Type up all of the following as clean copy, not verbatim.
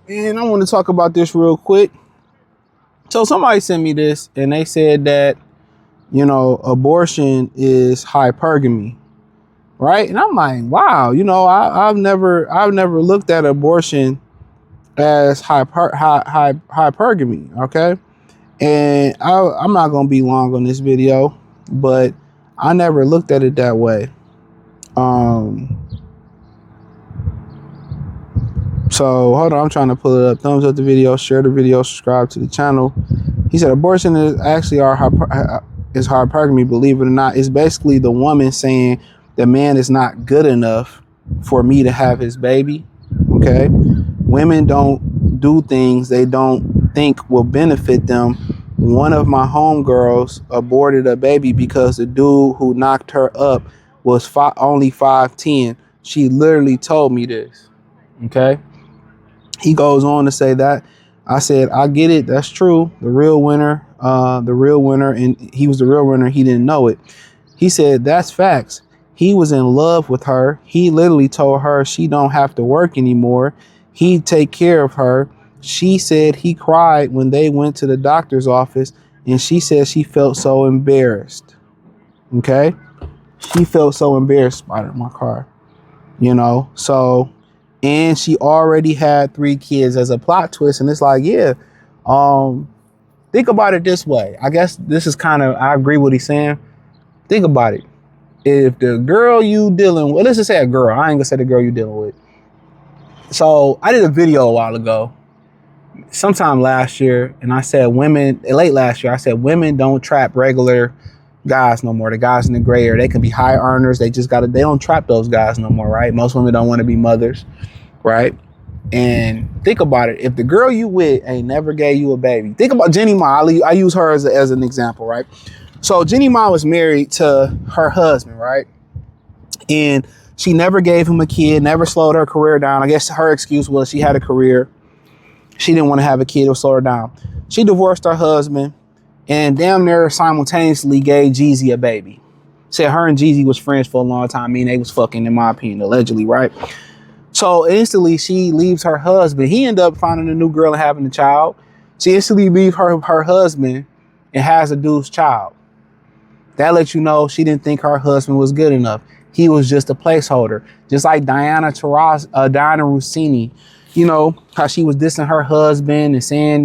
And I want to talk about this real quick. So somebody sent me this and they said that, abortion is hypergamy, right? And I'm like, wow, I've never looked at abortion as hypergamy, okay? And I'm not gonna be long on this video, but I never looked at it that way. So hold on, I'm trying to pull it up. Thumbs up the video, share the video, subscribe to the channel. He said abortion is actually is hypergamy, believe it or not. It's basically the woman saying the man is not good enough for me to have his baby. Okay. Women don't do things they don't think will benefit them. One of my homegirls aborted a baby because the dude who knocked her up was only 5'10". She literally told me this. Okay. He goes on to say that. I said, I get it. That's true. The real winner, and he was the real winner. He didn't know it. He said, that's facts. He was in love with her. He literally told her she don't have to work anymore. He'd take care of her. She said he cried when they went to the doctor's office, and she said she felt so embarrassed. Okay? She felt so embarrassed by my car. So, and she already had 3 kids as a plot twist. And it's like, yeah, think about it this way. I guess this is I agree with what he's saying. Think about it. If the girl you dealing with, let's just say a girl, I ain't gonna say the girl you dealing with. So I did a video a while ago, sometime last year, and I said late last year, I said women don't trap regular guys no more. The guys in the gray area, they can be high earners. They don't trap those guys no more, right? Most women don't want to be mothers, right? And think about it. If the girl you with ain't never gave you a baby, think about Jenny Ma. I use her as an example, right? So Jenny Ma was married to her husband, right? And she never gave him a kid, never slowed her career down. I guess her excuse was she had a career. She didn't want to have a kid, it would slow her down. She divorced her husband and damn near simultaneously gave Jeezy a baby. Said her and Jeezy was friends for a long time, meaning they was fucking, in my opinion, allegedly, right? So instantly she leaves her husband. He ended up finding a new girl and having a child. She instantly leaves her husband and has a dude's child. That lets you know she didn't think her husband was good enough. He was just a placeholder. Just like Diana Rossini, how she was dissing her husband and saying,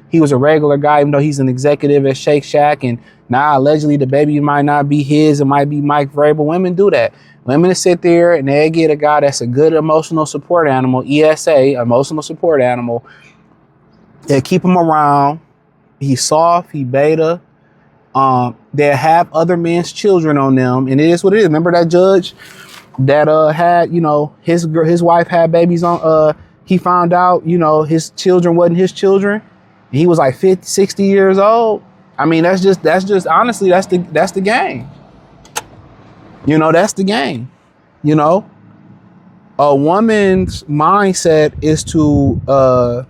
he was a regular guy, even though he's an executive at Shake Shack. And now allegedly the baby might not be his. It might be Mike Vrabel. Women do that. Women sit there and they get a guy that's a good emotional support animal, ESA, emotional support animal. They keep him around. He's soft. He beta. They have other men's children on them, and it is what it is. Remember that judge that had, his wife had babies on. He found out, his children wasn't his children. He was like 50, 60 years old. I mean, that's just honestly, that's the game. That's the game. A woman's mindset is to,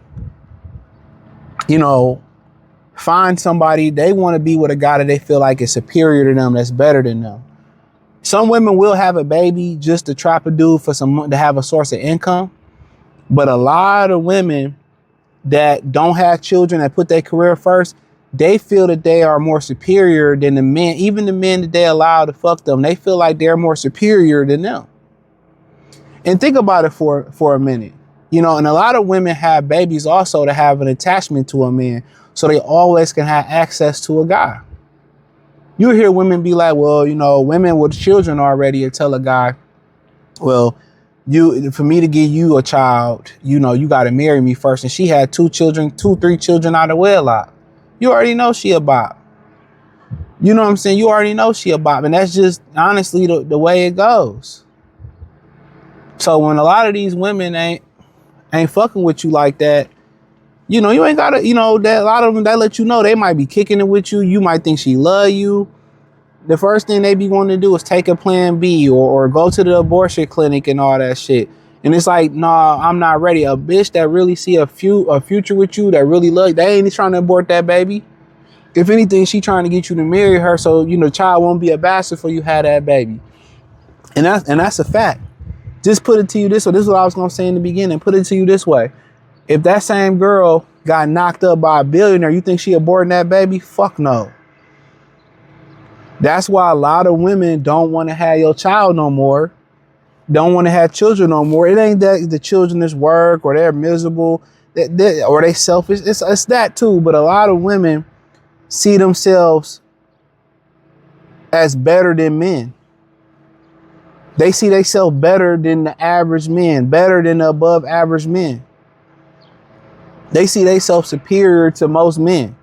find somebody. They want to be with a guy that they feel like is superior to them, that's better than them. Some women will have a baby just to trap a dude to have a source of income. But a lot of women that don't have children, that put their career first, they feel that they are more superior than the men, even the men that they allow to fuck them. They feel like they're more superior than them. And think about it for a minute. And a lot of women have babies also to have an attachment to a man, so they always can have access to a guy. You hear women be like, well, women with children already, and tell a guy, well, for me to give you a child, you got to marry me first. And she had 3 children out of wedlock. You already know she a bop. You know what I'm saying? You already know she a bop. And that's just honestly the way it goes. So when a lot of these women ain't fucking with you like that, you ain't gotta, that a lot of them, that let you know they might be kicking it with you. You might think she love you. The first thing they be wanting to do is take a plan B or go to the abortion clinic and all that shit. And it's like, nah, I'm not ready. A bitch that really see a future with you, that really love you, they ain't trying to abort that baby. If anything, she trying to get you to marry her so, the child won't be a bastard for you had that baby. And that's a fact. Just put it to you this way. This is what I was going to say in the beginning. Put it to you this way. If that same girl got knocked up by a billionaire, you think she aborting that baby? Fuck no. That's why a lot of women don't want to have your child no more. Don't want to have children no more. It ain't that the children is work or they're miserable or they selfish. It's that too. But a lot of women see themselves as better than men. They see themselves better than the average men, better than the above average men. They see themselves superior to most men.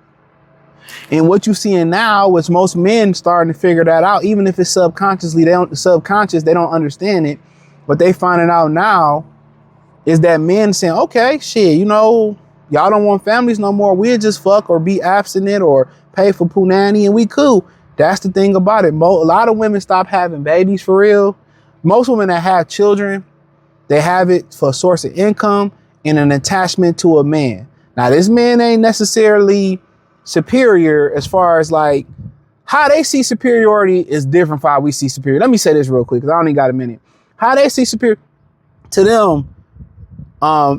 And what you seeing now is most men starting to figure that out, even if it's subconsciously, they don't understand it. What they finding out now is that men saying, okay, shit, y'all don't want families no more. We'll just fuck or be abstinent or pay for punani and we cool. That's the thing about it. A lot of women stop having babies for real. Most women that have children, they have it for a source of income and an attachment to a man. Now, this man ain't necessarily superior as far as like how they see superiority is different from how we see superior. Let me say this real quick because I only got a minute. How they see superior to them,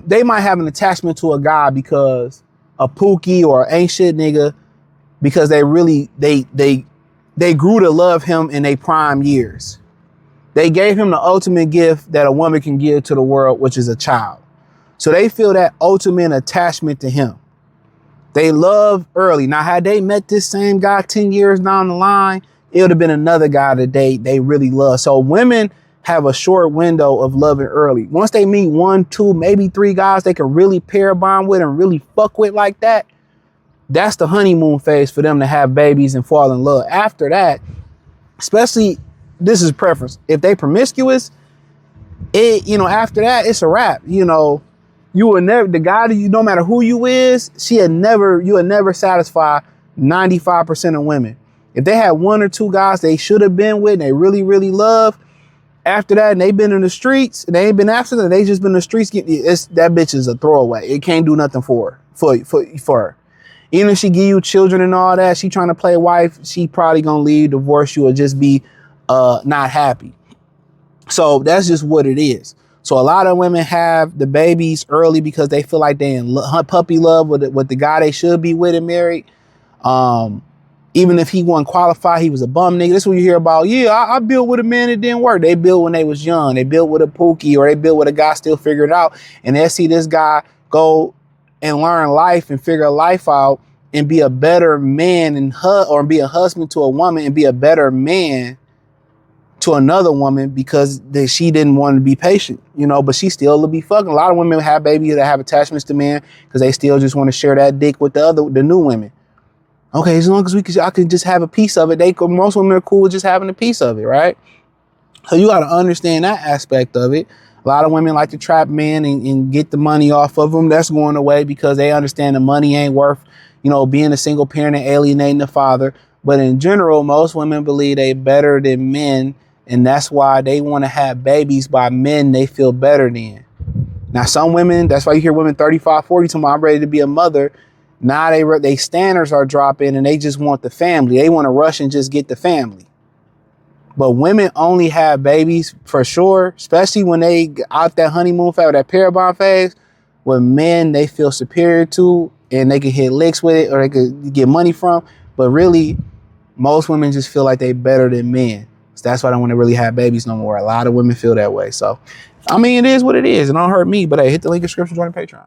they might have an attachment to a guy because a pookie or ain't shit nigga, because they grew to love him in their prime years. They gave him the ultimate gift that a woman can give to the world, which is a child. So they feel that ultimate attachment to him. They love early. Now, had they met this same guy 10 years down the line, it would have been another guy that they really love. So women have a short window of loving early. Once they meet 1, 2, maybe 3 guys they can really pair bond with and really fuck with like that, that's the honeymoon phase for them to have babies and fall in love. After that, especially, this is preference. If they promiscuous, after that, it's a wrap. You will never, the guy that no matter who you is, you will never satisfy 95% of women. If they had 1 or 2 guys they should have been with and they really, really love, after that, and they've been in the streets, and they ain't been after them, they just been in the streets, that bitch is a throwaway. It can't do nothing for her. Even if she give you children and all that, she trying to play wife, she probably gonna leave, divorce you, or just be not happy. So that's just what it is. So a lot of women have the babies early because they feel like they in puppy love with the guy they should be with and married. Even if he wasn't qualified, he was a bum nigga. This is what you hear about. Yeah, I built with a man that didn't work. They built when they was young. They built with a pookie, or they built with a guy still figured it out. And they see this guy go and learn life and figure life out and be a better man or be a husband to a woman and be a better man to another woman because she didn't want to be patient, but she still will be fucking. A lot of women have babies that have attachments to men because they still just want to share that dick with the new women. Okay, as long as I can just have a piece of it. Most women are cool with just having a piece of it, right? So you got to understand that aspect of it. A lot of women like to trap men and get the money off of them. That's going away because they understand the money ain't worth, being a single parent and alienating the father. But in general, most women believe they better than men, and that's why they want to have babies by men they feel better than. Now, some women, that's why you hear women 35, 40, tomorrow, I'm ready to be a mother. Now they standards are dropping and they just want the family. They want to rush and just get the family. But women only have babies for sure, especially when they out that honeymoon phase or that pair bond phase, with men they feel superior to and they can hit licks with it or they could get money from. But really, most women just feel like they better than men. So that's why I don't want to really have babies no more. A lot of women feel that way. So, it is what it is. It don't hurt me, but hey, hit the link in the description, join the Patreon.